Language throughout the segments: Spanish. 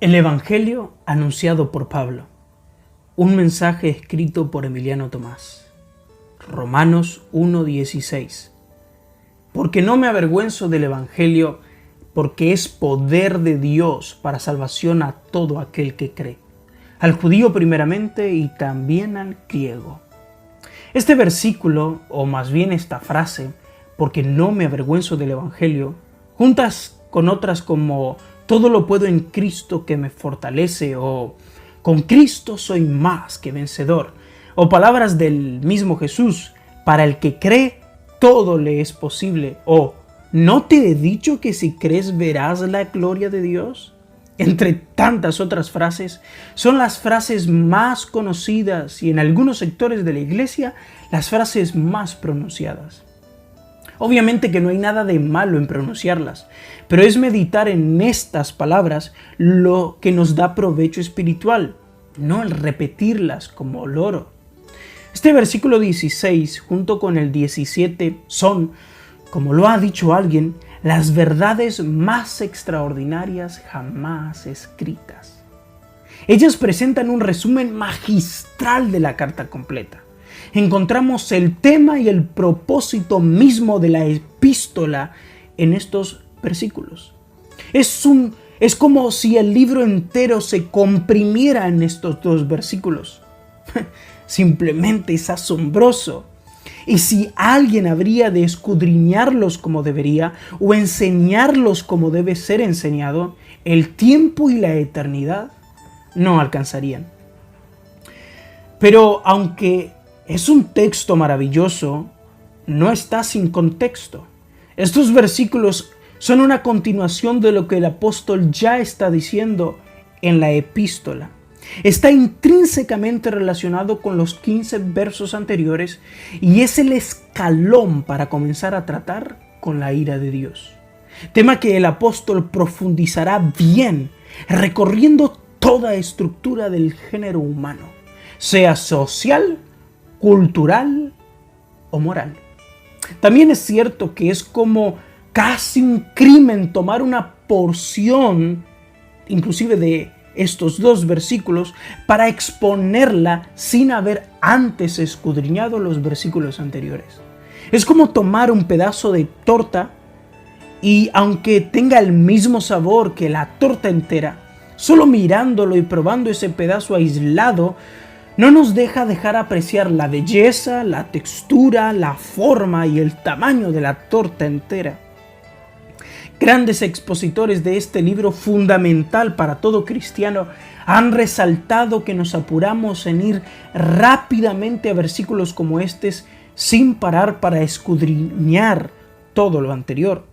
El Evangelio anunciado por Pablo. Un mensaje escrito por Emiliano Tomás. Romanos 1:16. Porque no me avergüenzo del Evangelio, porque es poder de Dios para salvación a todo aquel que cree, al judío primeramente y también al griego. Este versículo, o más bien esta frase, porque no me avergüenzo del Evangelio, juntas con otras como todo lo puedo en Cristo que me fortalece, o con Cristo soy más que vencedor, o palabras del mismo Jesús, para el que cree todo le es posible, o ¿no te he dicho que si crees verás la gloria de Dios? Entre tantas otras frases, son las frases más conocidas y en algunos sectores de la iglesia las frases más pronunciadas. Obviamente que no hay nada de malo en pronunciarlas, pero es meditar en estas palabras lo que nos da provecho espiritual, no el repetirlas como loro. Este versículo 16 junto con el 17 son, como lo ha dicho alguien, las verdades más extraordinarias jamás escritas. Ellas presentan un resumen magistral de la carta completa. Encontramos el tema y el propósito mismo de la epístola en estos versículos. Es como si el libro entero se comprimiera en estos dos versículos. Simplemente es asombroso. Y si alguien habría de escudriñarlos como debería o enseñarlos como debe ser enseñado, el tiempo y la eternidad no alcanzarían. Pero aunque es un texto maravilloso, no está sin contexto. Estos versículos son una continuación de lo que el apóstol ya está diciendo en la epístola. Está intrínsecamente relacionado con los 15 versos anteriores y es el escalón para comenzar a tratar con la ira de Dios. Tema que el apóstol profundizará bien, recorriendo toda estructura del género humano, sea social, cultural o moral. También es cierto que es como casi un crimen tomar una porción, inclusive de estos dos versículos, para exponerla sin haber antes escudriñado los versículos anteriores. Es como tomar un pedazo de torta y aunque tenga el mismo sabor que la torta entera, solo mirándolo y probando ese pedazo aislado, no nos dejar apreciar la belleza, la textura, la forma y el tamaño de la torta entera. Grandes expositores de este libro fundamental para todo cristiano han resaltado que nos apuramos en ir rápidamente a versículos como estos sin parar para escudriñar todo lo anterior,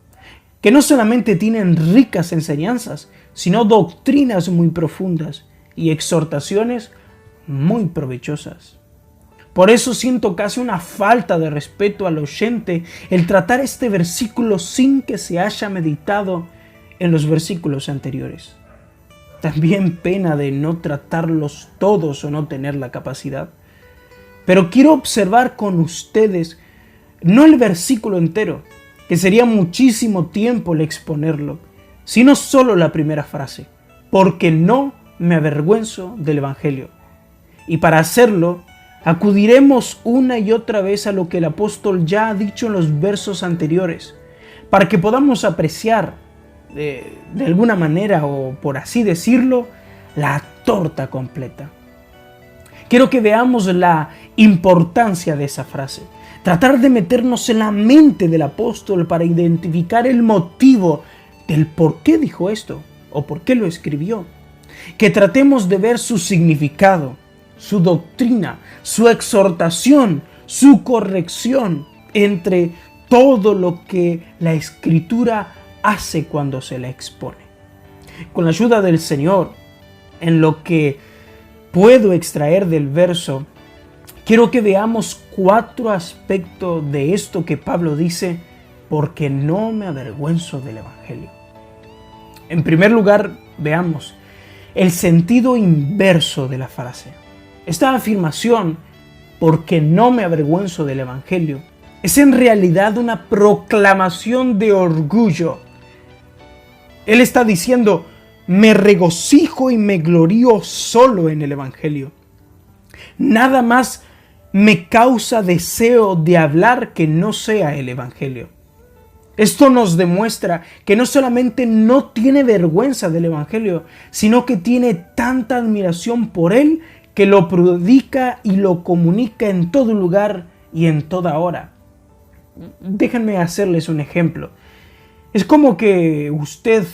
que no solamente tienen ricas enseñanzas, sino doctrinas muy profundas y exhortaciones muy provechosas. Por eso siento casi una falta de respeto al oyente el tratar este versículo sin que se haya meditado en los versículos anteriores. También pena de no tratarlos todos o no tener la capacidad. Pero quiero observar con ustedes no el versículo entero, que sería muchísimo tiempo el exponerlo, sino solo la primera frase, porque no me avergüenzo del Evangelio. Y para hacerlo, acudiremos una y otra vez a lo que el apóstol ya ha dicho en los versos anteriores, para que podamos apreciar de alguna manera, o por así decirlo, la torta completa. Quiero que veamos la importancia de esa frase, tratar de meternos en la mente del apóstol para identificar el motivo del por qué dijo esto o por qué lo escribió, que tratemos de ver su significado, su doctrina, su exhortación, su corrección, entre todo lo que la Escritura hace cuando se la expone. Con la ayuda del Señor, en lo que puedo extraer del verso, quiero que veamos 4 aspectos de esto que Pablo dice, porque no me avergüenzo del Evangelio. En primer lugar, veamos el sentido inverso de la frase. Esta afirmación, porque no me avergüenzo del Evangelio, es en realidad una proclamación de orgullo. Él está diciendo, me regocijo y me glorío solo en el Evangelio. Nada más me causa deseo de hablar que no sea el Evangelio. Esto nos demuestra que no solamente no tiene vergüenza del Evangelio, sino que tiene tanta admiración por él que lo predica y lo comunica en todo lugar y en toda hora. Déjenme hacerles un ejemplo. Es como que usted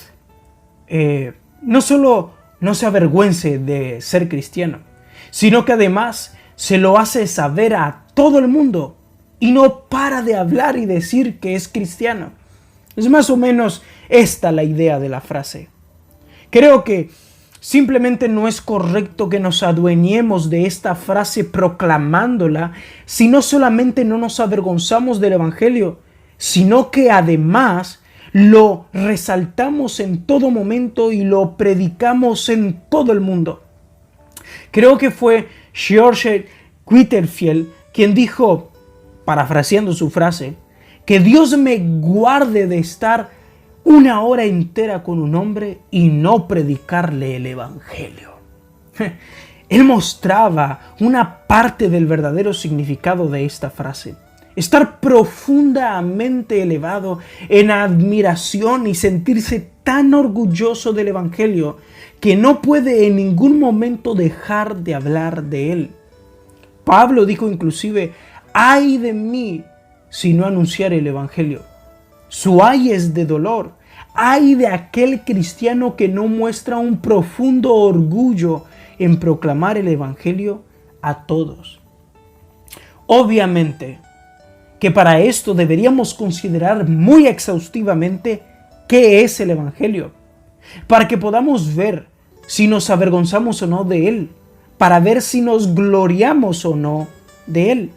no solo no se avergüence de ser cristiano, sino que además se lo hace saber a todo el mundo y no para de hablar y decir que es cristiano. Es más o menos esta la idea de la frase. Creo que simplemente no es correcto que nos adueñemos de esta frase proclamándola, si no solamente no nos avergonzamos del Evangelio, sino que además lo resaltamos en todo momento y lo predicamos en todo el mundo. Creo que fue George Whitefield quien dijo, parafraseando su frase, que Dios me guarde de estar una hora entera con un hombre y no predicarle el Evangelio. Él mostraba una parte del verdadero significado de esta frase. Estar profundamente elevado en admiración y sentirse tan orgulloso del Evangelio que no puede en ningún momento dejar de hablar de él. Pablo dijo inclusive, ¡ay de mí si no anunciare el Evangelio! Su ay es de dolor. ¡Ay de aquel cristiano que no muestra un profundo orgullo en proclamar el Evangelio a todos! Obviamente que para esto deberíamos considerar muy exhaustivamente qué es el Evangelio, para que podamos ver si nos avergonzamos o no de él, para ver si nos gloriamos o no de él.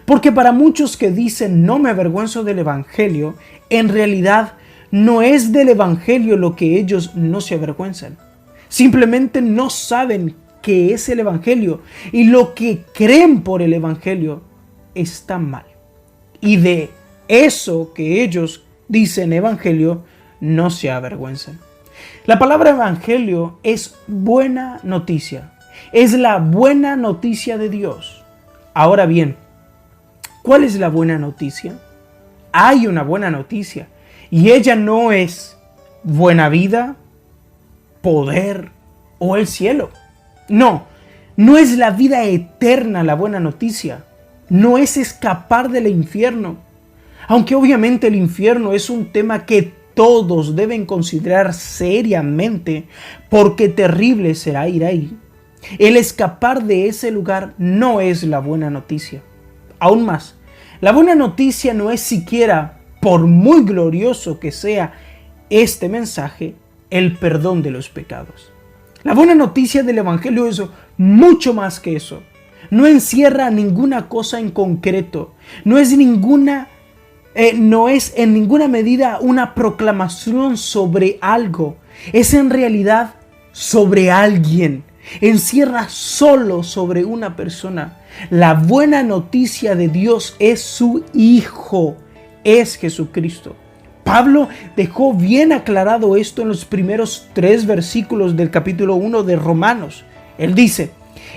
Porque para muchos que dicen no me avergüenzo del Evangelio, en realidad no es del Evangelio lo que ellos no se avergüenzan. Simplemente no saben qué es el Evangelio y lo que creen por el Evangelio está mal. Y de eso que ellos dicen Evangelio no se avergüenzan. La palabra Evangelio es buena noticia. Es la buena noticia de Dios. Ahora bien, ¿cuál es la buena noticia? Hay una buena noticia y ella no es buena vida, poder o el cielo. No es la vida eterna la buena noticia. No es escapar del infierno. Aunque obviamente el infierno es un tema que todos deben considerar seriamente porque terrible será ir ahí. El escapar de ese lugar no es la buena noticia. Aún más, la buena noticia no es siquiera, por muy glorioso que sea este mensaje, el perdón de los pecados. La buena noticia del Evangelio es mucho más que eso. No encierra ninguna cosa en concreto. No es en ninguna medida una proclamación sobre algo. Es en realidad sobre alguien. Encierra solo sobre una persona. La buena noticia de Dios es su Hijo, es Jesucristo. Pablo dejó bien aclarado esto en los primeros 3 versículos del capítulo 1 de Romanos. Él dice,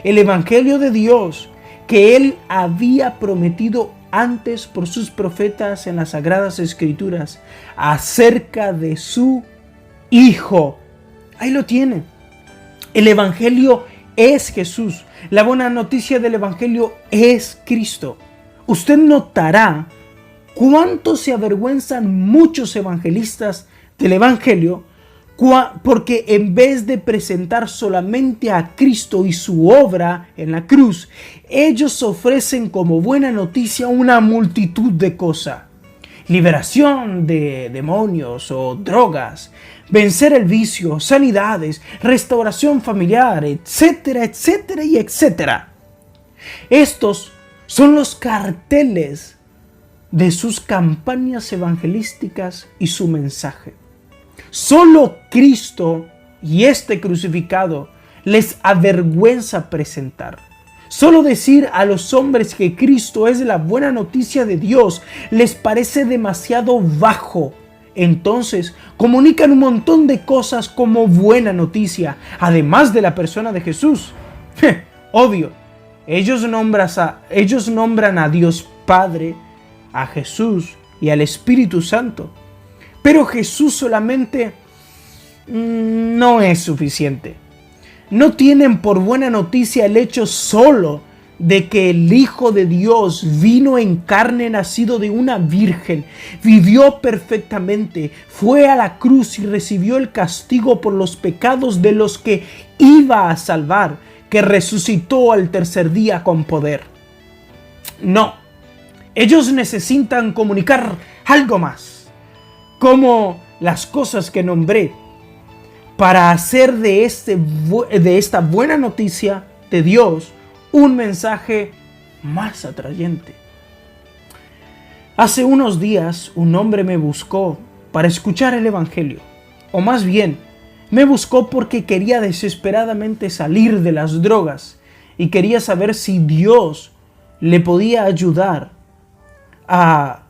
el Evangelio de Dios que Él había prometido antes por sus profetas en las Sagradas Escrituras acerca de su Hijo. Ahí lo tiene. El Evangelio es Jesús. La buena noticia del Evangelio es Cristo. Usted notará cuánto se avergüenzan muchos evangelistas del Evangelio porque en vez de presentar solamente a Cristo y su obra en la cruz, ellos ofrecen como buena noticia una multitud de cosas. Liberación de demonios o drogas, vencer el vicio, sanidades, restauración familiar, etcétera, etcétera y etcétera. Estos son los carteles de sus campañas evangelísticas y su mensaje. Solo Cristo y este crucificado les avergüenza presentar. Solo decir a los hombres que Cristo es la buena noticia de Dios les parece demasiado bajo, entonces comunican un montón de cosas como buena noticia, además de la persona de Jesús. Obvio, ellos nombran a Dios Padre, a Jesús y al Espíritu Santo. Pero Jesús solamente no es suficiente. No tienen por buena noticia el hecho solo de que el Hijo de Dios vino en carne, nacido de una virgen, vivió perfectamente, fue a la cruz y recibió el castigo por los pecados de los que iba a salvar, que resucitó al tercer día con poder. No, ellos necesitan comunicar algo más, como las cosas que nombré, para hacer de esta buena noticia de Dios un mensaje más atrayente. Hace unos días un hombre me buscó para escuchar el Evangelio, o más bien, me buscó porque quería desesperadamente salir de las drogas y quería saber si Dios le podía ayudar a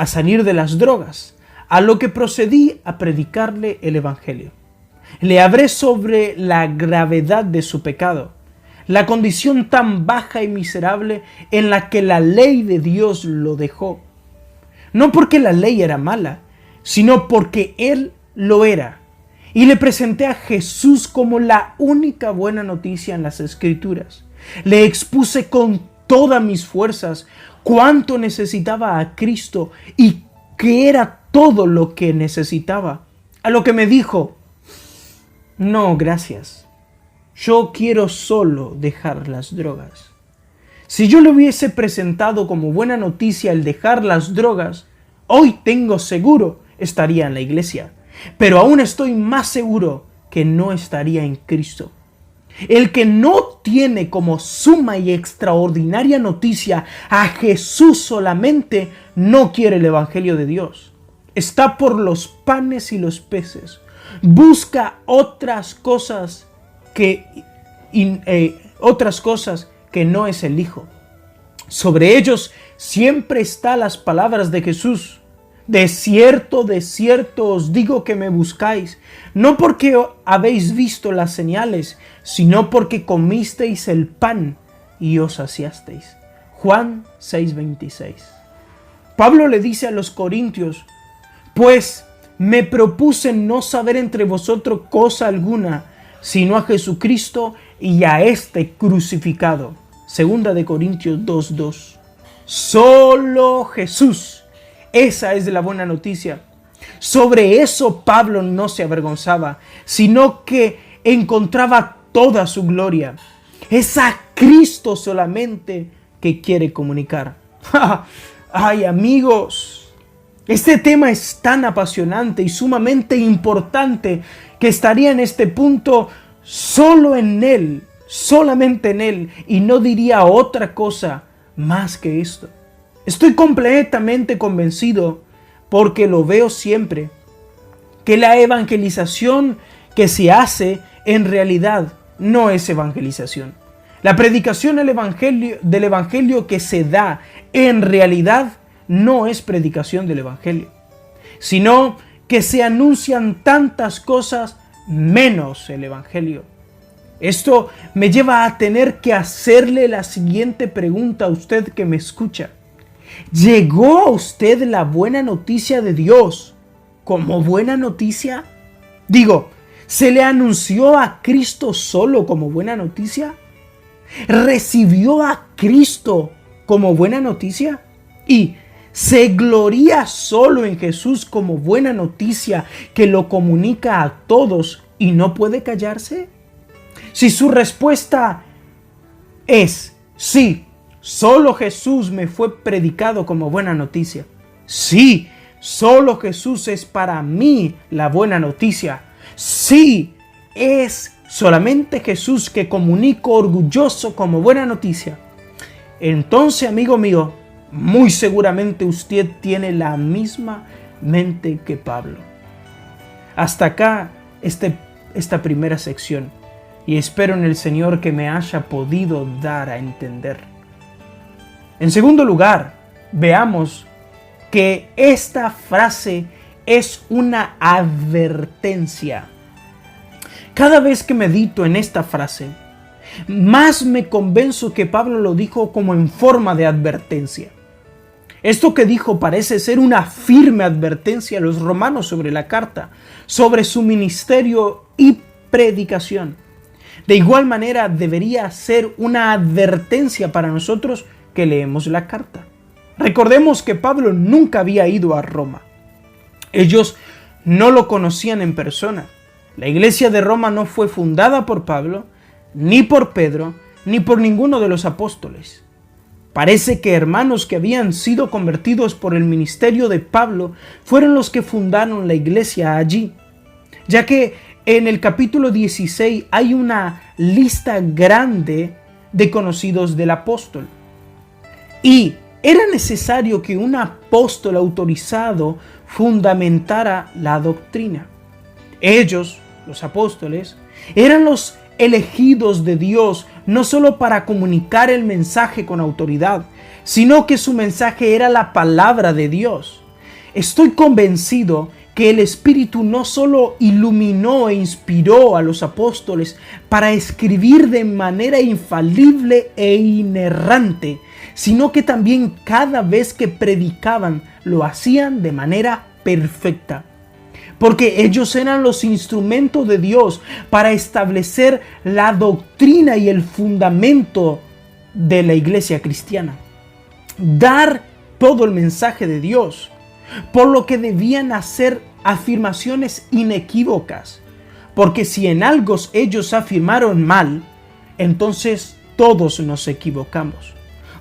salir de las drogas, a lo que procedí a predicarle el Evangelio. Le hablé sobre la gravedad de su pecado, la condición tan baja y miserable en la que la ley de Dios lo dejó. No porque la ley era mala, sino porque Él lo era. Y le presenté a Jesús como la única buena noticia en las Escrituras. Le expuse con todas mis fuerzas cuánto necesitaba a Cristo y que era todo lo que necesitaba. A lo que me dijo: no, gracias. Yo quiero solo dejar las drogas. Si yo le hubiese presentado como buena noticia el dejar las drogas, hoy tengo seguro estaría en la iglesia. Pero aún estoy más seguro que no estaría en Cristo. El que no tiene como suma y extraordinaria noticia a Jesús solamente, no quiere el Evangelio de Dios. Está por los panes y los peces. Busca otras cosas que no es el Hijo. Sobre ellos siempre están las palabras de Jesús: de cierto os digo que me buscáis, no porque habéis visto las señales, sino porque comisteis el pan y os saciasteis. Juan 6:26. Pablo le dice a los corintios: pues me propuse no saber entre vosotros cosa alguna, sino a Jesucristo y a este crucificado. Segunda de Corintios 2:2. Solo Jesús. Esa es la buena noticia. Sobre eso Pablo no se avergonzaba, sino que encontraba toda su gloria. Es a Cristo solamente que quiere comunicar. Ay, amigos, este tema es tan apasionante y sumamente importante que estaría en este punto solo en Él, solamente en Él, y no diría otra cosa más que esto. Estoy completamente convencido, porque lo veo siempre, que la evangelización que se hace en realidad no es evangelización. La predicación del evangelio que se da en realidad no es predicación del evangelio, sino que se anuncian tantas cosas menos el evangelio. Esto me lleva a tener que hacerle la siguiente pregunta a usted que me escucha. ¿Llegó a usted la buena noticia de Dios como buena noticia? Digo, ¿se le anunció a Cristo solo como buena noticia? ¿Recibió a Cristo como buena noticia? ¿Y se gloria solo en Jesús como buena noticia que lo comunica a todos y no puede callarse? Si su respuesta es sí, solo Jesús me fue predicado como buena noticia. Sí, solo Jesús es para mí la buena noticia. Sí, es solamente Jesús que comunico orgulloso como buena noticia. Entonces, amigo mío, muy seguramente usted tiene la misma mente que Pablo. Hasta acá esta primera sección, y espero en el Señor que me haya podido dar a entender. En segundo lugar, veamos que esta frase es una advertencia. Cada vez que medito en esta frase, más me convenzo que Pablo lo dijo como en forma de advertencia. Esto que dijo parece ser una firme advertencia a los romanos sobre la carta, sobre su ministerio y predicación. De igual manera debería ser una advertencia para nosotros que leemos la carta. Recordemos que Pablo nunca había ido a Roma. Ellos no lo conocían en persona. La iglesia de Roma no fue fundada por Pablo, ni por Pedro, ni por ninguno de los apóstoles. Parece que hermanos que habían sido convertidos por el ministerio de Pablo fueron los que fundaron la iglesia allí, ya que en el capítulo 16 hay una lista grande de conocidos del apóstol. Y era necesario que un apóstol autorizado fundamentara la doctrina. Ellos, los apóstoles, eran los elegidos de Dios no solo para comunicar el mensaje con autoridad, sino que su mensaje era la palabra de Dios. Estoy convencido que el Espíritu no solo iluminó e inspiró a los apóstoles para escribir de manera infalible e inerrante, sino que también cada vez que predicaban lo hacían de manera perfecta. Porque ellos eran los instrumentos de Dios para establecer la doctrina y el fundamento de la iglesia cristiana. Dar todo el mensaje de Dios, por lo que debían hacer afirmaciones inequívocas. Porque si en algo ellos afirmaron mal, entonces todos nos equivocamos.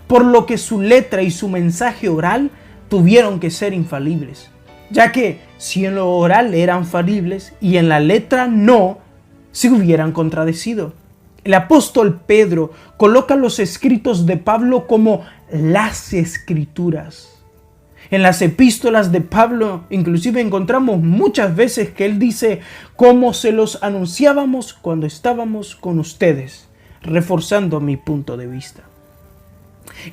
Por lo que su letra y su mensaje oral tuvieron que ser infalibles. Ya que si en lo oral eran falibles y en la letra no, se hubieran contradecido. El apóstol Pedro coloca los escritos de Pablo como las escrituras. En las epístolas de Pablo inclusive encontramos muchas veces que él dice como se los anunciábamos cuando estábamos con ustedes, reforzando mi punto de vista.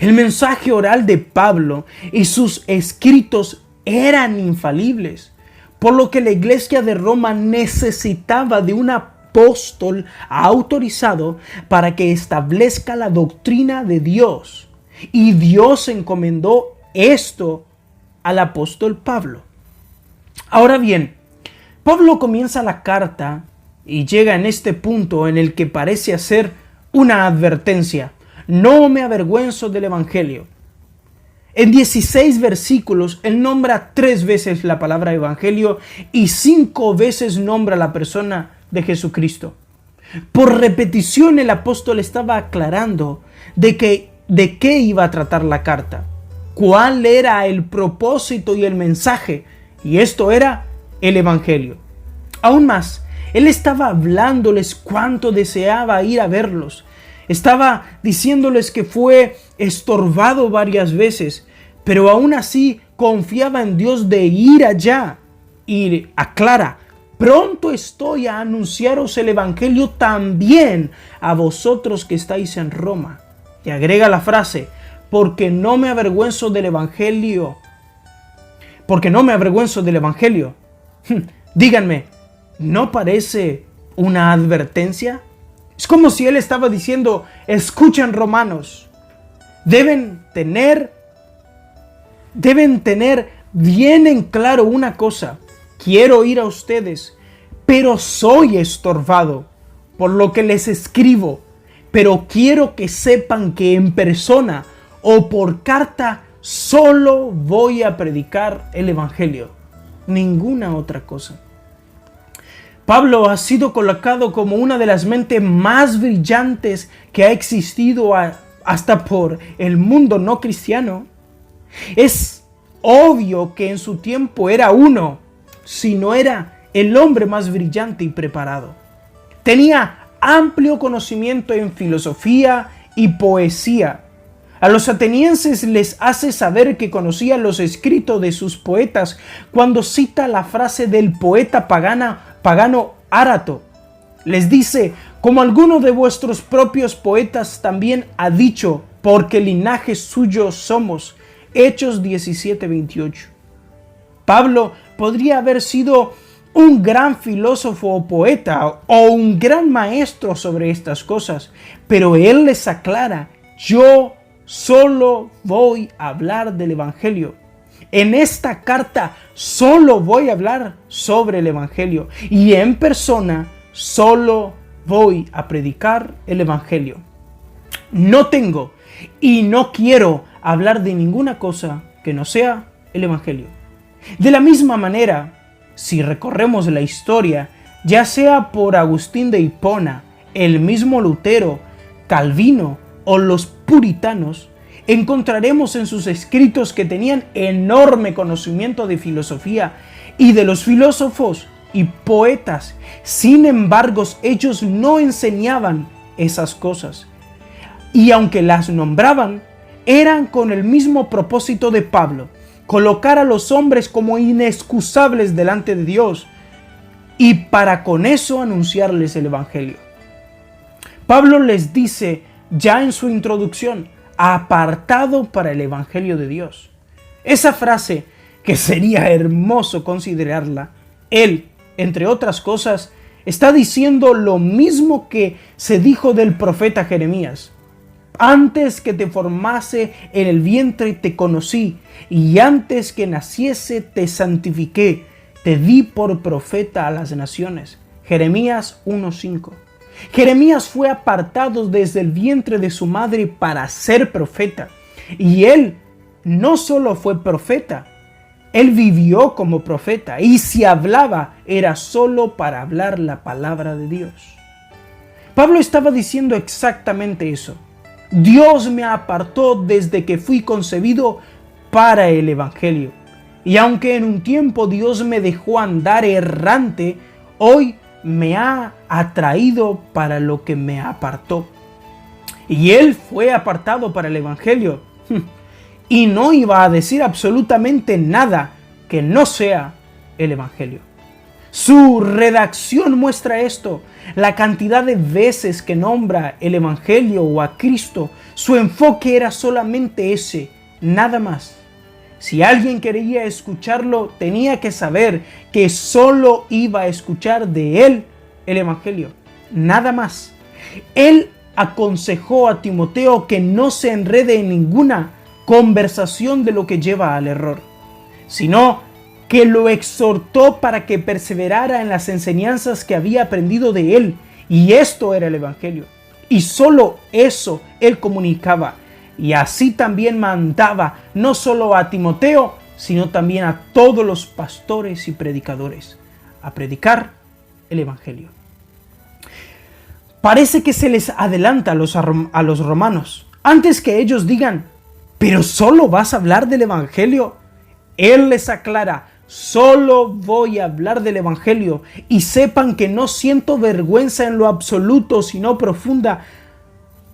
El mensaje oral de Pablo y sus escritos eran infalibles, por lo que la iglesia de Roma necesitaba de un apóstol autorizado para que establezca la doctrina de Dios. Y Dios encomendó esto al apóstol Pablo. Ahora bien, Pablo comienza la carta y llega en este punto en el que parece hacer una advertencia. No me avergüenzo del evangelio. En 16 versículos, él nombra 3 veces la palabra evangelio y 5 veces nombra la persona de Jesucristo. Por repetición, el apóstol estaba aclarando de qué iba a tratar la carta, cuál era el propósito y el mensaje, y esto era el evangelio. Aún más, él estaba hablándoles cuánto deseaba ir a verlos. Estaba diciéndoles que fue estorbado varias veces, pero aún así confiaba en Dios de ir allá. Y aclara, pronto estoy a anunciaros el evangelio también a vosotros que estáis en Roma. Y agrega la frase, porque no me avergüenzo del evangelio. Porque no me avergüenzo del evangelio. Díganme, ¿no parece una advertencia? Es como si él estaba diciendo, escuchen romanos, deben tener bien en claro una cosa, quiero ir a ustedes, pero soy estorbado, por lo que les escribo, pero quiero que sepan que en persona o por carta solo voy a predicar el evangelio, ninguna otra cosa. Pablo ha sido colocado como una de las mentes más brillantes que ha existido hasta por el mundo no cristiano. Es obvio que en su tiempo era uno, si no era el hombre más brillante y preparado. Tenía amplio conocimiento en filosofía y poesía. A los atenienses les hace saber que conocía los escritos de sus poetas cuando cita la frase del poeta pagano Árato. Les dice, como alguno de vuestros propios poetas también ha dicho, porque linaje suyo somos. Hechos 17:28. Pablo podría haber sido un gran filósofo o poeta o un gran maestro sobre estas cosas, pero él les aclara: yo solo voy a hablar del Evangelio. En esta carta solo voy a hablar sobre el Evangelio y en persona solo voy a predicar el Evangelio. No tengo y no quiero hablar de ninguna cosa que no sea el Evangelio. De la misma manera, si recorremos la historia, ya sea por Agustín de Hipona, el mismo Lutero, Calvino o los puritanos, encontraremos en sus escritos que tenían enorme conocimiento de filosofía y de los filósofos y poetas. Sin embargo, ellos no enseñaban esas cosas. Y aunque las nombraban, eran con el mismo propósito de Pablo: colocar a los hombres como inexcusables delante de Dios y para con eso anunciarles el Evangelio. Pablo les dice ya en su introducción: apartado para el Evangelio de Dios. Esa frase, que sería hermoso considerarla, él, entre otras cosas, está diciendo lo mismo que se dijo del profeta Jeremías: antes que te formase en el vientre te conocí, y antes que naciese te santifiqué, te di por profeta a las naciones. Jeremías 1:5. Jeremías fue apartado desde el vientre de su madre para ser profeta. Y él no solo fue profeta, él vivió como profeta. Y si hablaba, era solo para hablar la palabra de Dios. Pablo estaba diciendo exactamente eso. Dios me apartó desde que fui concebido para el Evangelio. Y aunque en un tiempo Dios me dejó andar errante, hoy me ha atraído para lo que me apartó. Y él fue apartado para el Evangelio. Y no iba a decir absolutamente nada que no sea el Evangelio. Su redacción muestra esto: la cantidad de veces que nombra el Evangelio o a Cristo. Su enfoque era solamente ese, nada más. Si alguien quería escucharlo, tenía que saber que solo iba a escuchar de él el Evangelio, nada más. Él aconsejó a Timoteo que no se enrede en ninguna conversación de lo que lleva al error, sino que lo exhortó para que perseverara en las enseñanzas que había aprendido de él, y esto era el Evangelio, y solo eso él comunicaba. Y así también mandaba no solo a Timoteo, sino también a todos los pastores y predicadores a predicar el Evangelio. Parece que se les adelanta a los romanos. Antes que ellos digan: ¿pero solo vas a hablar del Evangelio?, él les aclara: solo voy a hablar del Evangelio, y sepan que no siento vergüenza en lo absoluto, sino profunda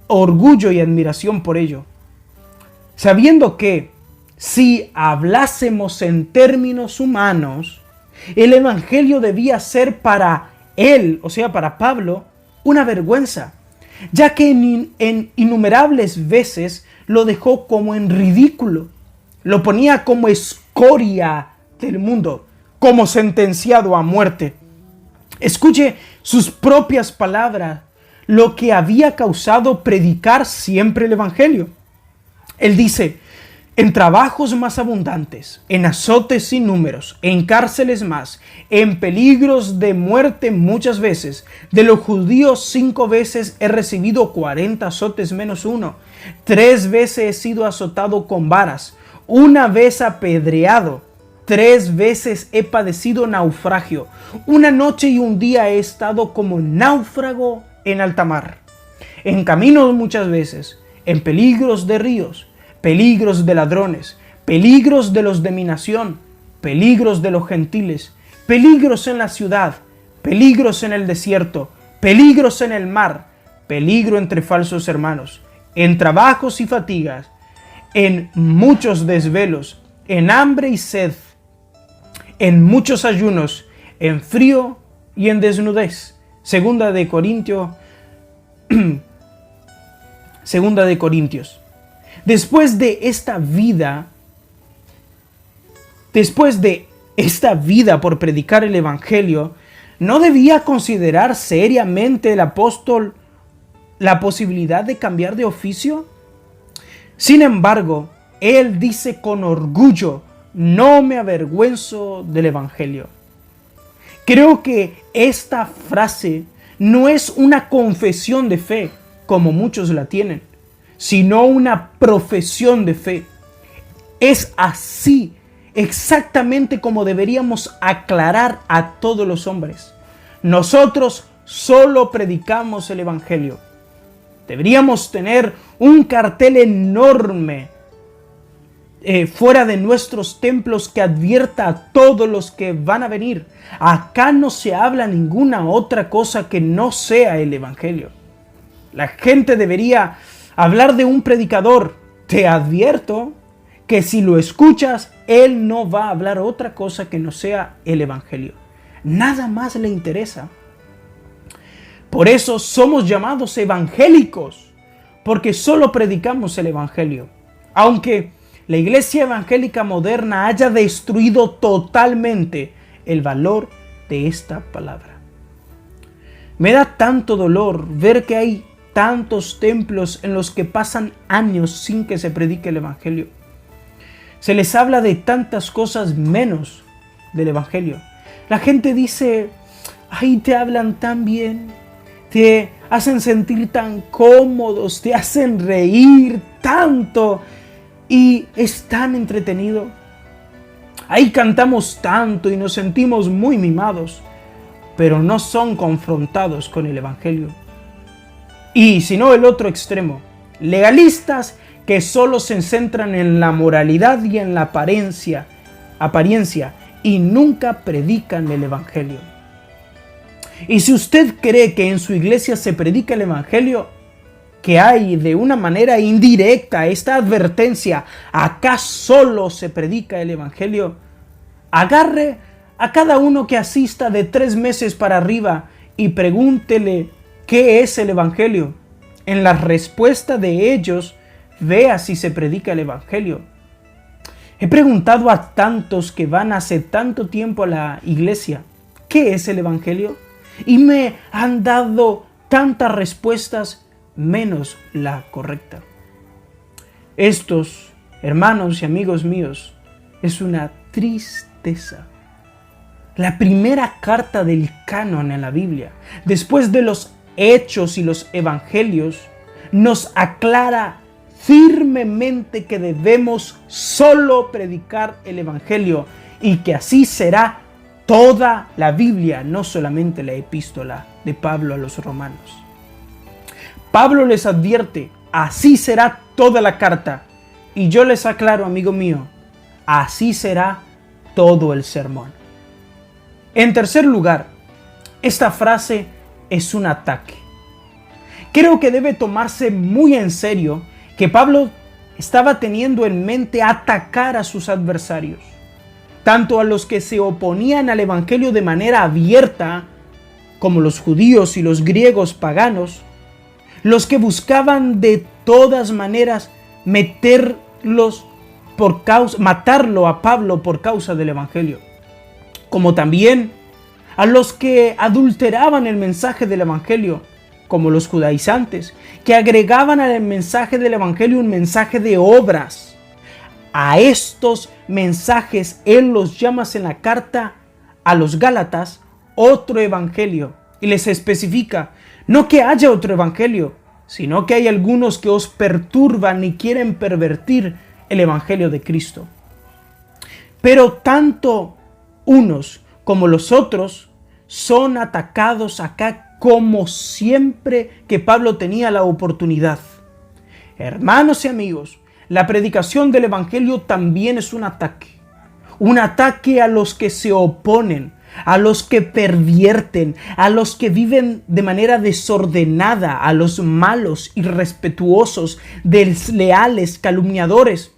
orgullo y admiración por ello, sabiendo que si hablásemos en términos humanos, el Evangelio debía ser para él, o sea, para Pablo, una vergüenza, ya que en innumerables veces lo dejó como en ridículo, lo ponía como escoria del mundo, como sentenciado a muerte. Escuche sus propias palabras, lo que había causado predicar siempre el Evangelio. Él dice: en trabajos más abundantes, en azotes sin números, en cárceles más, en peligros de muerte muchas veces. De los judíos 5 veces he recibido 40 azotes menos uno. 3 veces he sido azotado con varas, 1 vez apedreado. 3 veces he padecido naufragio. 1 noche y 1 día he estado como náufrago en alta mar. En caminos muchas veces, en peligros de ríos, peligros de ladrones, peligros de los de mi nación, peligros de los gentiles, peligros en la ciudad, peligros en el desierto, peligros en el mar, peligro entre falsos hermanos, en trabajos y fatigas, en muchos desvelos, en hambre y sed, en muchos ayunos, en frío y en desnudez. Segunda de Corintios. Después de esta vida, después de esta vida por predicar el Evangelio, ¿no debía considerar seriamente el apóstol la posibilidad de cambiar de oficio? Sin embargo, él dice con orgullo: no me avergüenzo del Evangelio. Creo que esta frase no es una confesión de fe, como muchos la tienen, sino una profesión de fe. Es así exactamente como deberíamos aclarar a todos los hombres. Nosotros solo predicamos el Evangelio. Deberíamos tener un cartel enorme fuera de nuestros templos que advierta a todos los que van a venir: acá no se habla ninguna otra cosa que no sea el Evangelio. La gente debería hablar de un predicador: te advierto que si lo escuchas, él no va a hablar otra cosa que no sea el Evangelio. Nada más le interesa. Por eso somos llamados evangélicos, porque solo predicamos el Evangelio. Aunque la iglesia evangélica moderna haya destruido totalmente el valor de esta palabra. Me da tanto dolor ver que hay tantos templos en los que pasan años sin que se predique el Evangelio. Se les habla de tantas cosas menos del Evangelio. La gente dice: ay, te hablan tan bien, te hacen sentir tan cómodos, te hacen reír tanto y es tan entretenido. Ahí cantamos tanto y nos sentimos muy mimados, pero no son confrontados con el Evangelio. Y si no, el otro extremo: legalistas que solo se centran en la moralidad y en la apariencia y nunca predican el Evangelio. Y si usted cree que en su iglesia se predica el Evangelio, que hay de una manera indirecta esta advertencia: acá solo se predica el Evangelio, agarre a cada uno que asista de 3 meses para arriba y pregúntele qué es el Evangelio. En la respuesta de ellos, vea si se predica el Evangelio. He preguntado a tantos que van hace tanto tiempo a la iglesia: ¿qué es el Evangelio? Y me han dado tantas respuestas menos la correcta. Estos, hermanos y amigos míos, es una tristeza. La primera carta del canon en la Biblia, después de los Hechos y los Evangelios, nos aclara firmemente que debemos solo predicar el Evangelio y que así será toda la Biblia, no solamente la epístola de Pablo a los romanos. Pablo les advierte: así será toda la carta. Y yo les aclaro, amigo mío, así será todo el sermón. En tercer lugar, esta frase es un ataque. Creo que debe tomarse muy en serio que Pablo estaba teniendo en mente atacar a sus adversarios, tanto a los que se oponían al Evangelio de manera abierta, como los judíos y los griegos paganos, los que buscaban de todas maneras matarlo a Pablo por causa del Evangelio, como también a los que adulteraban el mensaje del Evangelio, como los judaizantes, que agregaban al mensaje del Evangelio un mensaje de obras. A estos mensajes él los llama en la carta a los Gálatas otro evangelio, y les especifica: no que haya otro evangelio, sino que hay algunos que os perturban y quieren pervertir el evangelio de Cristo. Pero tanto unos como los otros son atacados acá como siempre que Pablo tenía la oportunidad. Hermanos y amigos, la predicación del Evangelio también es un ataque a los que se oponen, a los que pervierten, a los que viven de manera desordenada, a los malos, irrespetuosos, desleales, calumniadores,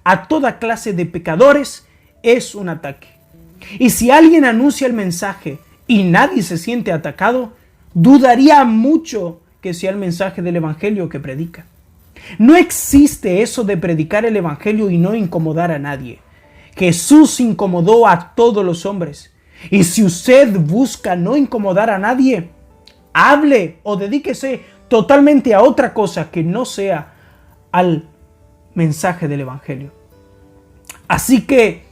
a toda clase de pecadores. Es un ataque. Y si alguien anuncia el mensaje y nadie se siente atacado, dudaría mucho que sea el mensaje del Evangelio que predica. No existe eso de predicar el Evangelio y no incomodar a nadie. Jesús incomodó a todos los hombres. Y si usted busca no incomodar a nadie, hable o dedíquese totalmente a otra cosa que no sea al mensaje del Evangelio. Así que,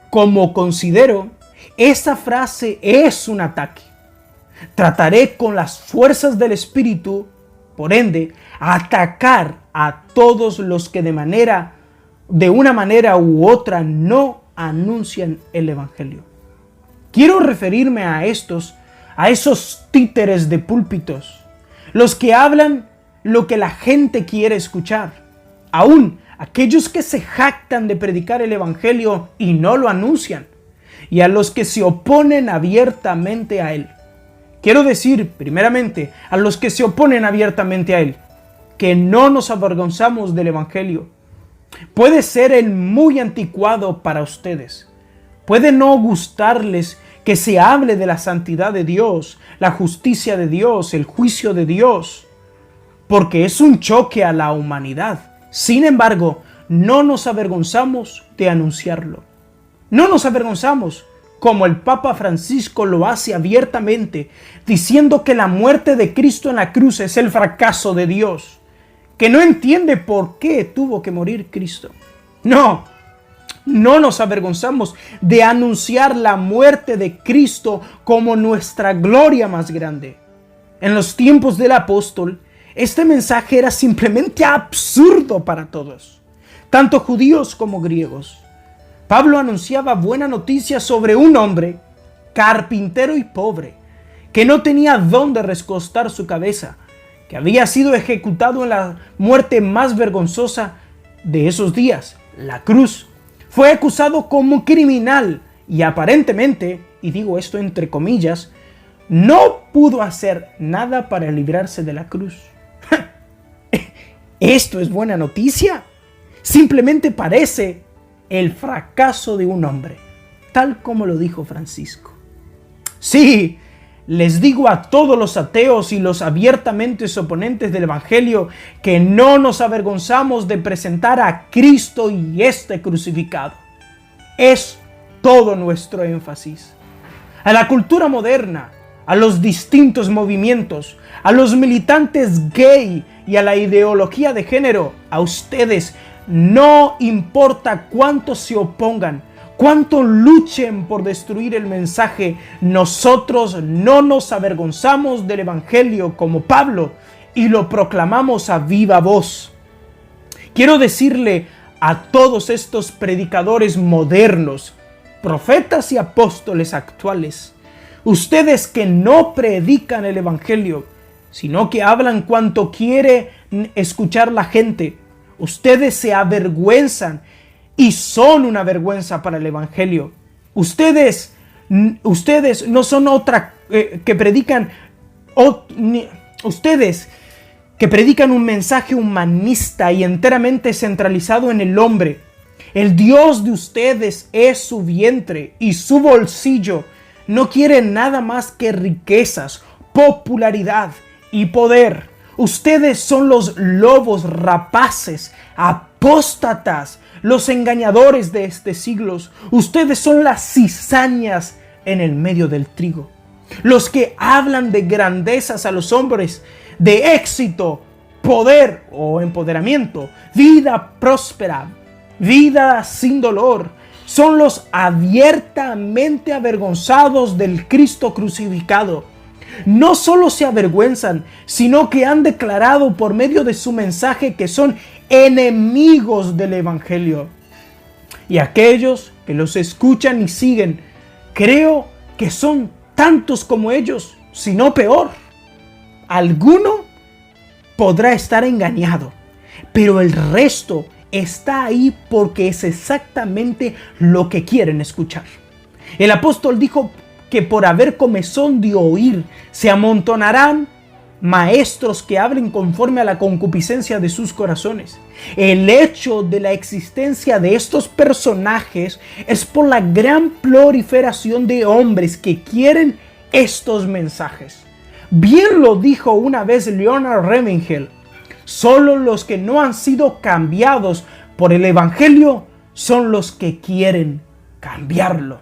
como considero, esta frase es un ataque. Trataré con las fuerzas del Espíritu, por ende, atacar a todos los que de una manera u otra no anuncian el Evangelio. Quiero referirme a esos títeres de púlpitos, los que hablan lo que la gente quiere escuchar, aún aquellos que se jactan de predicar el Evangelio y no lo anuncian, y a los que se oponen abiertamente a él. Quiero decir, primeramente, a los que se oponen abiertamente a él, que no nos avergonzamos del Evangelio. Puede ser el muy anticuado para ustedes. Puede no gustarles que se hable de la santidad de Dios, la justicia de Dios, el juicio de Dios, porque es un choque a la humanidad. Sin embargo, no nos avergonzamos de anunciarlo. No nos avergonzamos, como el Papa Francisco lo hace abiertamente, diciendo que la muerte de Cristo en la cruz es el fracaso de Dios, que no entiende por qué tuvo que morir Cristo. No nos avergonzamos de anunciar la muerte de Cristo como nuestra gloria más grande. En los tiempos del apóstol, este mensaje era simplemente absurdo para todos, tanto judíos como griegos. Pablo anunciaba buena noticia sobre un hombre, carpintero y pobre, que no tenía dónde recostar su cabeza, que había sido ejecutado en la muerte más vergonzosa de esos días, la cruz. Fue acusado como criminal y aparentemente, y digo esto entre comillas, no pudo hacer nada para librarse de la cruz. ¿Esto es buena noticia? Simplemente parece el fracaso de un hombre, tal como lo dijo Francisco. Sí, les digo a todos los ateos y los abiertamente oponentes del Evangelio que no nos avergonzamos de presentar a Cristo y este crucificado. Es todo nuestro énfasis. A la cultura moderna, a los distintos movimientos, a los militantes gay y a la ideología de género, a ustedes no importa cuánto se opongan, cuánto luchen por destruir el mensaje, nosotros no nos avergonzamos del Evangelio como Pablo y lo proclamamos a viva voz. Quiero decirle a todos estos predicadores modernos, profetas y apóstoles actuales, ustedes que no predican el Evangelio, sino que hablan cuanto quiere escuchar la gente, ustedes se avergüenzan y son una vergüenza para el Evangelio. Ustedes no son ustedes que predican un mensaje humanista y enteramente centralizado en el hombre. El Dios de ustedes es su vientre y su bolsillo. No quiere nada más que riquezas, popularidad y poder. Ustedes son los lobos rapaces, apóstatas, los engañadores de este siglo. Ustedes son las cizañas en el medio del trigo. Los que hablan de grandezas a los hombres, de éxito, poder o empoderamiento, vida próspera, vida sin dolor, son los abiertamente avergonzados del Cristo crucificado. No solo se avergüenzan, sino que han declarado por medio de su mensaje que son enemigos del Evangelio. Y aquellos que los escuchan y siguen, creo que son tantos como ellos, si no peor. Alguno podrá estar engañado, pero el resto está ahí porque es exactamente lo que quieren escuchar. El apóstol dijo que por haber comezón de oír se amontonarán maestros que hablen conforme a la concupiscencia de sus corazones. El hecho de la existencia de estos personajes es por la gran proliferación de hombres que quieren estos mensajes. Bien lo dijo una vez Leonard Remingel: solo los que no han sido cambiados por el Evangelio son los que quieren cambiarlo.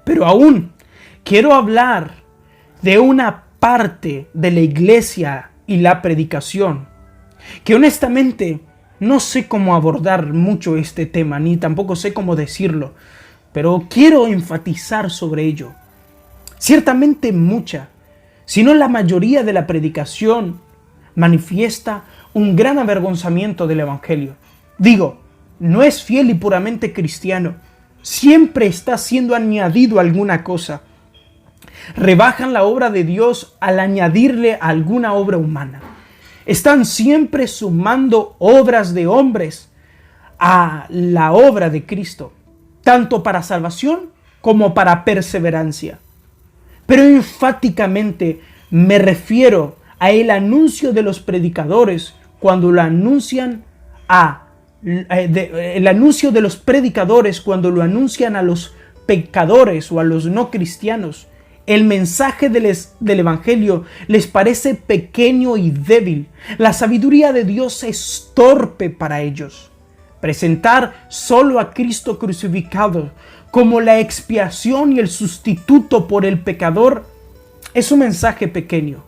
Pero aún quiero hablar de una parte de la iglesia y la predicación, que honestamente no sé cómo abordar mucho este tema, ni tampoco sé cómo decirlo, pero quiero enfatizar sobre ello. Ciertamente mucha, si no la mayoría de la predicación manifiesta un gran avergonzamiento del Evangelio. Digo, no es fiel y puramente cristiano. Siempre está siendo añadido alguna cosa. Rebajan la obra de Dios al añadirle alguna obra humana. Están siempre sumando obras de hombres a la obra de Cristo, tanto para salvación como para perseverancia. Pero enfáticamente me refiero a el anuncio de los predicadores cuando lo anuncian el anuncio de los predicadores cuando lo anuncian a los pecadores o a los no cristianos. El mensaje del Evangelio les parece pequeño y débil. La sabiduría de Dios es torpe para ellos. Presentar solo a Cristo crucificado como la expiación y el sustituto por el pecador es un mensaje pequeño.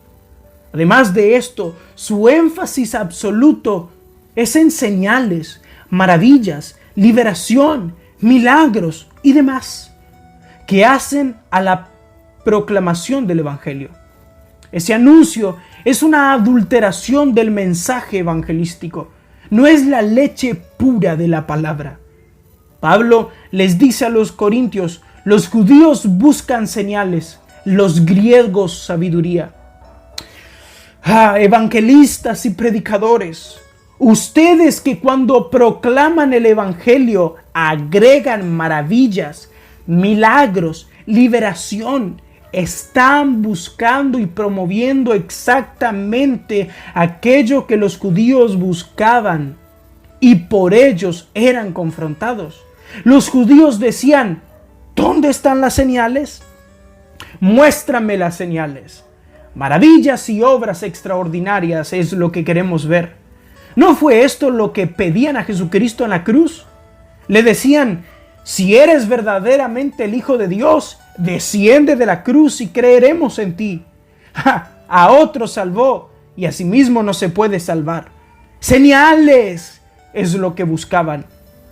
Además de esto, su énfasis absoluto es en señales, maravillas, liberación, milagros y demás que hacen a la proclamación del Evangelio. Ese anuncio es una adulteración del mensaje evangelístico. No es la leche pura de la palabra. Pablo les dice a los corintios: los judíos buscan señales, los griegos sabiduría. Evangelistas y predicadores, ustedes que cuando proclaman el Evangelio agregan maravillas, milagros, liberación, están buscando y promoviendo exactamente aquello que los judíos buscaban y por ellos eran confrontados. Los judíos decían: ¿dónde están las señales? Muéstrame las señales. Maravillas y obras extraordinarias es lo que queremos ver. ¿No fue esto lo que pedían a Jesucristo en la cruz? Le decían: si eres verdaderamente el Hijo de Dios, desciende de la cruz y creeremos en ti. A otros salvó y a sí mismo no se puede salvar. Señales es lo que buscaban.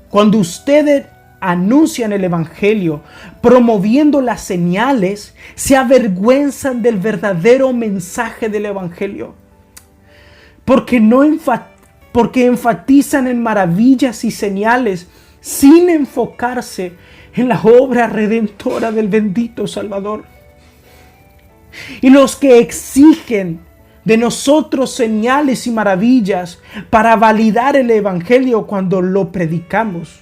Cuando ustedes anuncian el Evangelio promoviendo las señales, se avergüenzan del verdadero mensaje del Evangelio. Porque enfatizan en maravillas y señales sin enfocarse en la obra redentora del bendito Salvador. Y los que exigen de nosotros señales y maravillas para validar el Evangelio cuando lo predicamos,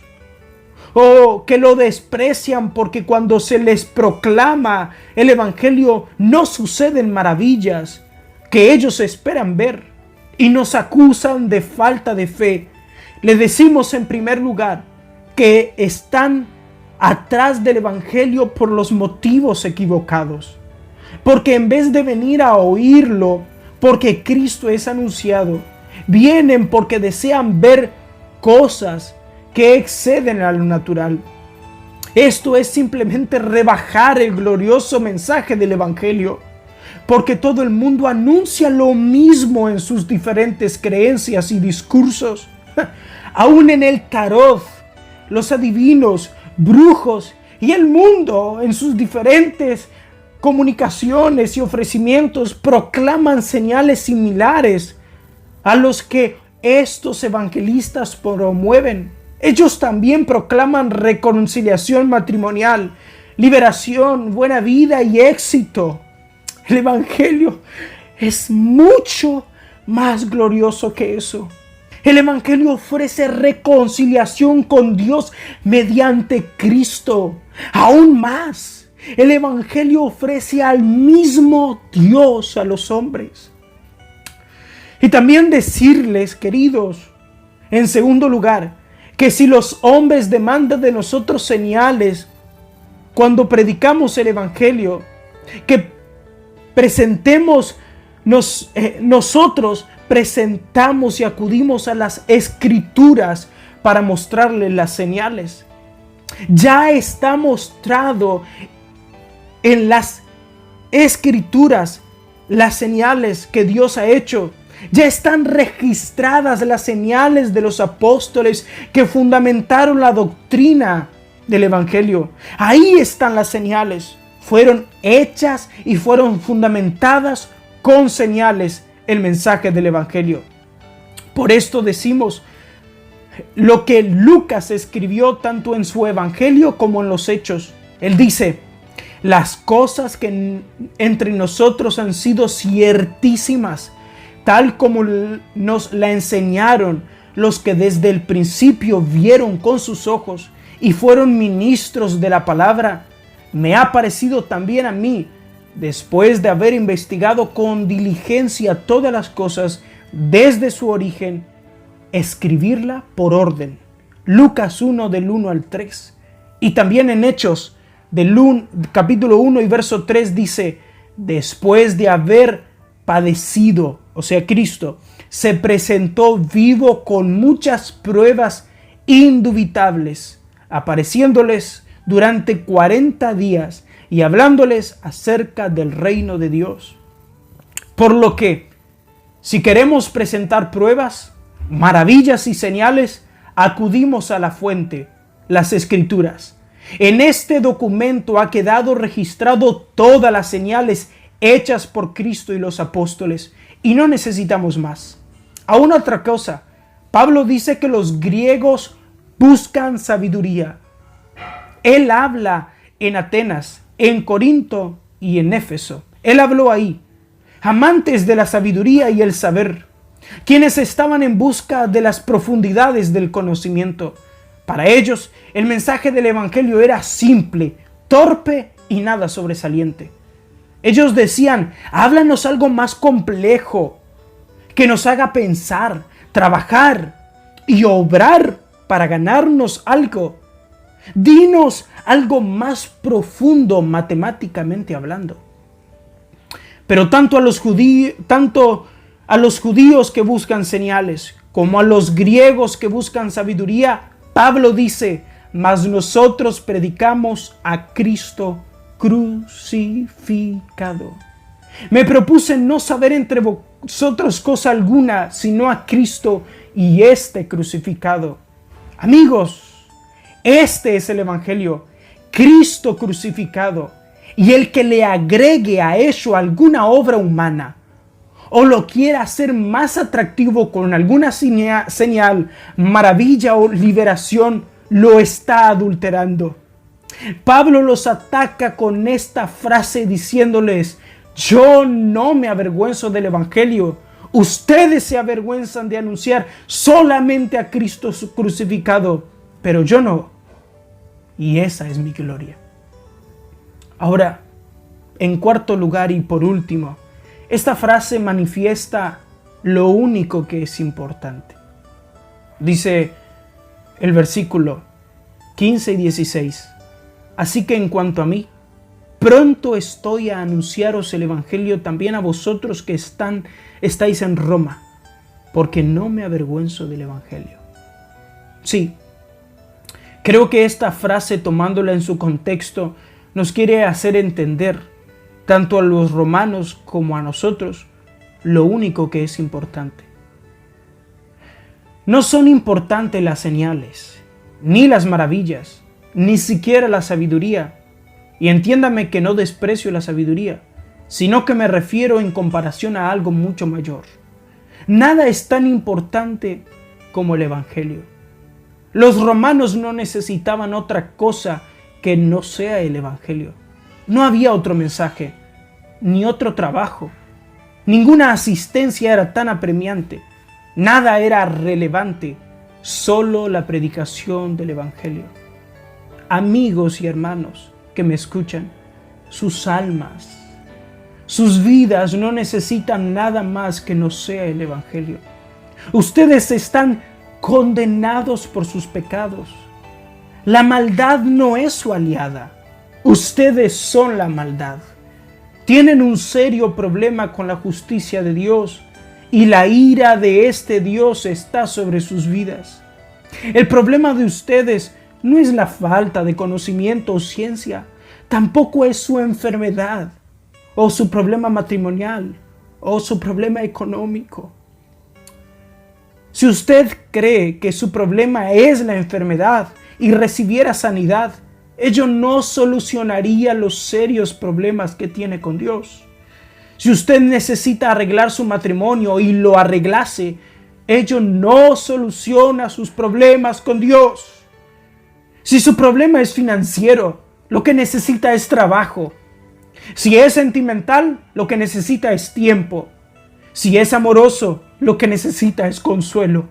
o que lo desprecian porque cuando se les proclama el Evangelio no suceden maravillas que ellos esperan ver y nos acusan de falta de fe, le decimos en primer lugar que están atrás del Evangelio por los motivos equivocados. Porque en vez de venir a oírlo porque Cristo es anunciado, vienen porque desean ver cosas que exceden a lo natural. Esto es simplemente rebajar el glorioso mensaje del Evangelio, porque todo el mundo anuncia lo mismo en sus diferentes creencias y discursos. Aún en el tarot, los adivinos, brujos y el mundo en sus diferentes comunicaciones y ofrecimientos proclaman señales similares a los que estos evangelistas promueven. Ellos también proclaman reconciliación matrimonial, liberación, buena vida y éxito. El Evangelio es mucho más glorioso que eso. El Evangelio ofrece reconciliación con Dios mediante Cristo. Aún más, el Evangelio ofrece al mismo Dios a los hombres. Y también decirles, queridos, en segundo lugar, que si los hombres demandan de nosotros señales cuando predicamos el Evangelio, que nosotros presentamos y acudimos a las Escrituras para mostrarles las señales. Ya está mostrado en las Escrituras las señales que Dios ha hecho. Ya están registradas las señales de los apóstoles que fundamentaron la doctrina del Evangelio. Ahí están las señales. Fueron hechas y fueron fundamentadas con señales el mensaje del Evangelio. Por esto decimos lo que Lucas escribió tanto en su Evangelio como en los Hechos. Él dice: las cosas que entre nosotros han sido ciertísimas, tal como nos la enseñaron los que desde el principio vieron con sus ojos y fueron ministros de la palabra, me ha parecido también a mí, después de haber investigado con diligencia todas las cosas desde su origen, escribirla por orden. Lucas 1 del 1 al 3. Y también en Hechos capítulo 1 y verso 3 dice: después de haber padecido, o sea Cristo, se presentó vivo con muchas pruebas indubitables, apareciéndoles durante 40 días y hablándoles acerca del reino de Dios. Por lo que, si queremos presentar pruebas, maravillas y señales, acudimos a la fuente, las Escrituras. En este documento ha quedado registrado todas las señales hechas por Cristo y los apóstoles, y no necesitamos más. Aún otra cosa, Pablo dice que los griegos buscan sabiduría. Él habla en Atenas, en Corinto y en Éfeso. Él habló ahí. Amantes de la sabiduría y el saber, quienes estaban en busca de las profundidades del conocimiento. Para ellos, el mensaje del Evangelio era simple, torpe y nada sobresaliente. Ellos decían: háblanos algo más complejo, que nos haga pensar, trabajar y obrar para ganarnos algo. Dinos algo más profundo matemáticamente hablando. Pero tanto a los judíos que buscan señales como a los griegos que buscan sabiduría, Pablo dice: mas nosotros predicamos a Cristo crucificado. Me propuse no saber entre vosotros cosa alguna, sino a Cristo y este crucificado. Amigos, este es el Evangelio, Cristo crucificado. Y el que le agregue a eso alguna obra humana, o lo quiera hacer más atractivo con alguna señal, maravilla o liberación, lo está adulterando. Pablo los ataca con esta frase diciéndoles: yo no me avergüenzo del Evangelio. Ustedes se avergüenzan de anunciar solamente a Cristo crucificado, pero yo no. Y esa es mi gloria. Ahora, en cuarto lugar y por último, esta frase manifiesta lo único que es importante. Dice el versículo 15 y 16: así que en cuanto a mí, pronto estoy a anunciaros el Evangelio también a vosotros que estáis en Roma, porque no me avergüenzo del Evangelio. Sí, creo que esta frase, tomándola en su contexto, nos quiere hacer entender, tanto a los romanos como a nosotros, lo único que es importante. No son importantes las señales, ni las maravillas, ni siquiera la sabiduría. Y entiéndame que no desprecio la sabiduría, sino que me refiero en comparación a algo mucho mayor. Nada es tan importante como el Evangelio. Los romanos no necesitaban otra cosa que no sea el Evangelio. No había otro mensaje, ni otro trabajo. Ninguna asistencia era tan apremiante. Nada era relevante, solo la predicación del Evangelio. Amigos y hermanos que me escuchan, sus almas, sus vidas no necesitan nada más que no sea el Evangelio. Ustedes están condenados por sus pecados. La maldad no es su aliada. Ustedes son la maldad. Tienen un serio problema con la justicia de Dios y la ira de este Dios está sobre sus vidas. El problema de ustedes no es la falta de conocimiento o ciencia, tampoco es su enfermedad, o su problema matrimonial, o su problema económico. Si usted cree que su problema es la enfermedad y recibiera sanidad, ello no solucionaría los serios problemas que tiene con Dios. Si usted necesita arreglar su matrimonio y lo arreglase, ello no soluciona sus problemas con Dios. Si su problema es financiero, lo que necesita es trabajo. Si es sentimental, lo que necesita es tiempo. Si es amoroso, lo que necesita es consuelo.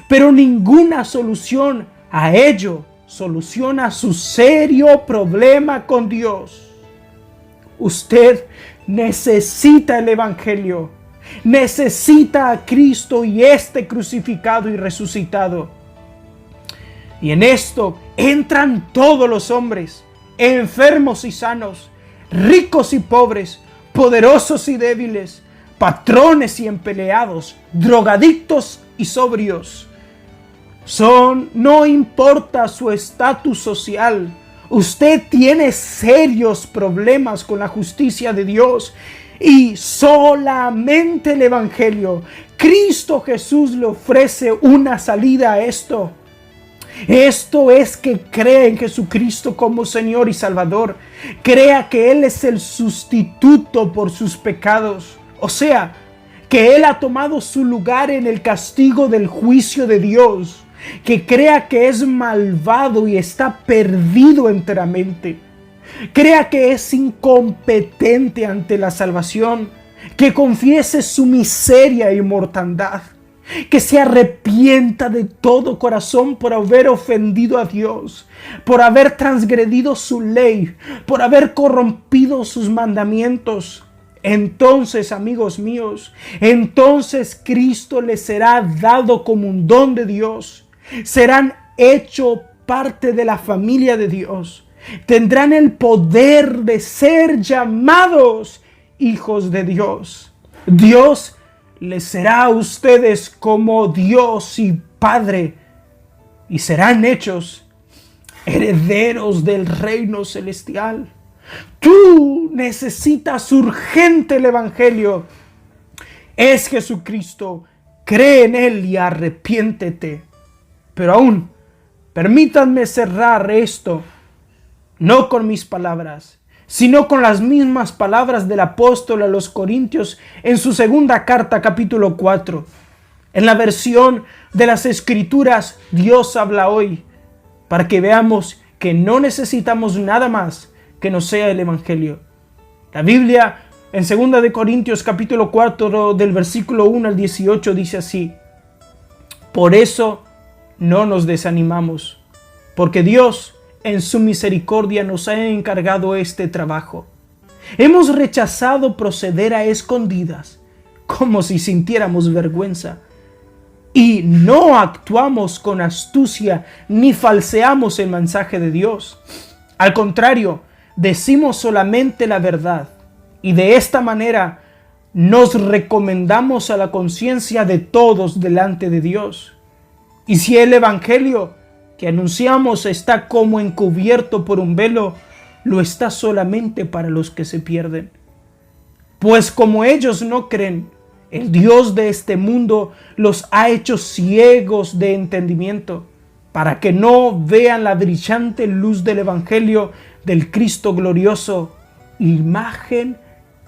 Pero ninguna solución a ello soluciona su serio problema con Dios. Usted necesita el Evangelio. Necesita a Cristo y este crucificado y resucitado. Y en esto entran todos los hombres, enfermos y sanos, ricos y pobres, poderosos y débiles, patrones y empleados, drogadictos y sobrios. No importa su estatus social, usted tiene serios problemas con la justicia de Dios y solamente el Evangelio, Cristo Jesús, le ofrece una salida a esto. Esto es que crea en Jesucristo como Señor y Salvador. Crea que Él es el sustituto por sus pecados. O sea, que Él ha tomado su lugar en el castigo del juicio de Dios. Que crea que es malvado y está perdido enteramente. Crea que es incompetente ante la salvación. Que confiese su miseria y mortandad. Que se arrepienta de todo corazón por haber ofendido a Dios, por haber transgredido su ley, por haber corrompido sus mandamientos. Entonces, amigos míos, entonces Cristo les será dado como un don de Dios. Serán hecho parte de la familia de Dios. Tendrán el poder de ser llamados hijos de Dios. Dios les será a ustedes como Dios y Padre, y serán hechos herederos del reino celestial. Tú necesitas urgente el Evangelio. Es Jesucristo. Cree en Él y arrepiéntete. Pero aún, permítanme cerrar esto, no con mis palabras, sino con las mismas palabras del apóstol a los Corintios en su segunda carta, capítulo 4. En la versión de las Escrituras, Dios habla hoy, para que veamos que no necesitamos nada más que no sea el Evangelio. La Biblia en 2 de Corintios, capítulo 4, del versículo 1 al 18, dice así: por eso no nos desanimamos, porque Dios en su misericordia nos ha encargado este trabajo. Hemos rechazado proceder a escondidas, como si sintiéramos vergüenza. Y no actuamos con astucia ni falseamos el mensaje de Dios. Al contrario, decimos solamente la verdad. Y de esta manera nos recomendamos a la conciencia de todos delante de Dios. Y si el Evangelio que anunciamos está como encubierto por un velo, lo está solamente para los que se pierden. Pues como ellos no creen, el Dios de este mundo los ha hecho ciegos de entendimiento, para que no vean la brillante luz del Evangelio del Cristo glorioso, imagen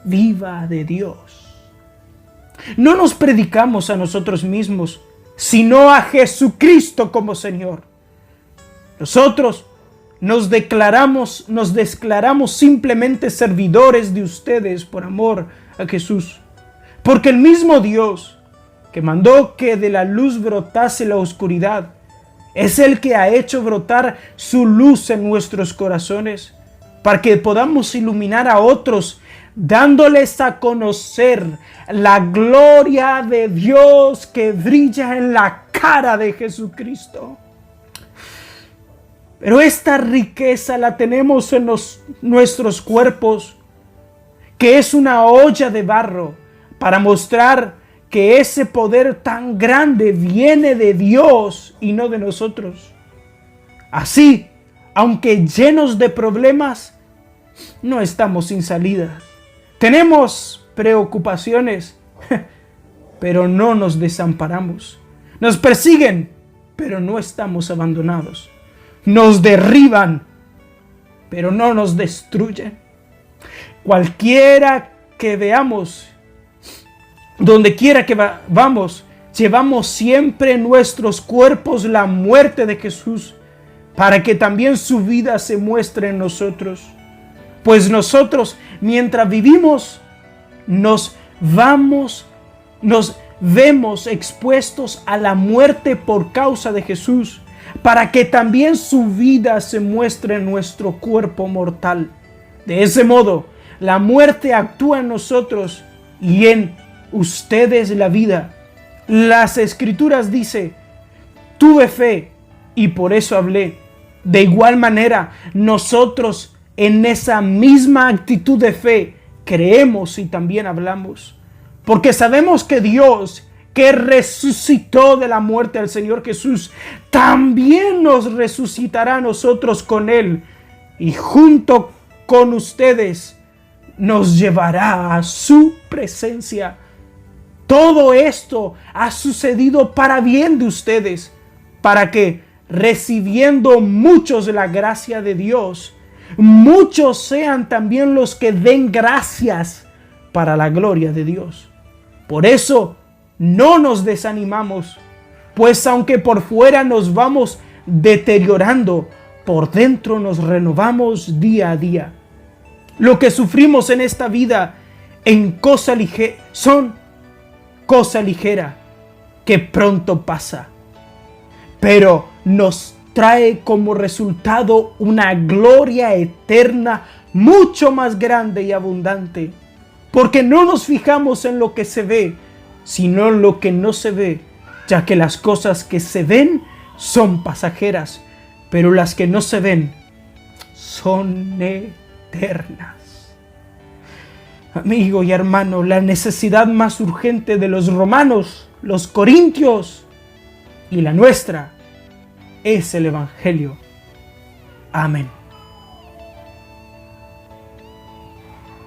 viva de Dios. No nos predicamos a nosotros mismos, sino a Jesucristo como Señor. Nosotros nos declaramos simplemente servidores de ustedes por amor a Jesús. Porque el mismo Dios que mandó que de la luz brotase la oscuridad, es el que ha hecho brotar su luz en nuestros corazones, para que podamos iluminar a otros, dándoles a conocer la gloria de Dios que brilla en la cara de Jesucristo. Pero esta riqueza la tenemos en nuestros cuerpos, que es una olla de barro, para mostrar que ese poder tan grande viene de Dios y no de nosotros. Así, aunque llenos de problemas, no estamos sin salida. Tenemos preocupaciones, pero no nos desamparamos. Nos persiguen, pero no estamos abandonados. Nos derriban, pero no nos destruyen. Cualquiera que veamos, donde quiera que vamos, llevamos siempre en nuestros cuerpos la muerte de Jesús, para que también su vida se muestre en nosotros. Pues nosotros, mientras vivimos, nos vemos expuestos a la muerte por causa de Jesús, para que también su vida se muestre en nuestro cuerpo mortal. De ese modo, la muerte actúa en nosotros y en ustedes la vida. Las Escrituras dicen: tuve fe y por eso hablé. De igual manera, nosotros en esa misma actitud de fe creemos y también hablamos. Porque sabemos que Dios, que resucitó de la muerte al Señor Jesús, también nos resucitará a nosotros con Él, y junto con ustedes nos llevará a su presencia. Todo esto ha sucedido para bien de ustedes, para que, recibiendo muchos la gracia de Dios, muchos sean también los que den gracias para la gloria de Dios. Por eso no nos desanimamos, pues aunque por fuera nos vamos deteriorando, por dentro nos renovamos día a día. Lo que sufrimos en esta vida son cosa ligera que pronto pasa, pero nos trae como resultado una gloria eterna mucho más grande y abundante, porque no nos fijamos en lo que se ve, sino en lo que no se ve, ya que las cosas que se ven son pasajeras, pero las que no se ven son eternas. Amigo y hermano, la necesidad más urgente de los romanos, los corintios y la nuestra es el Evangelio. Amén.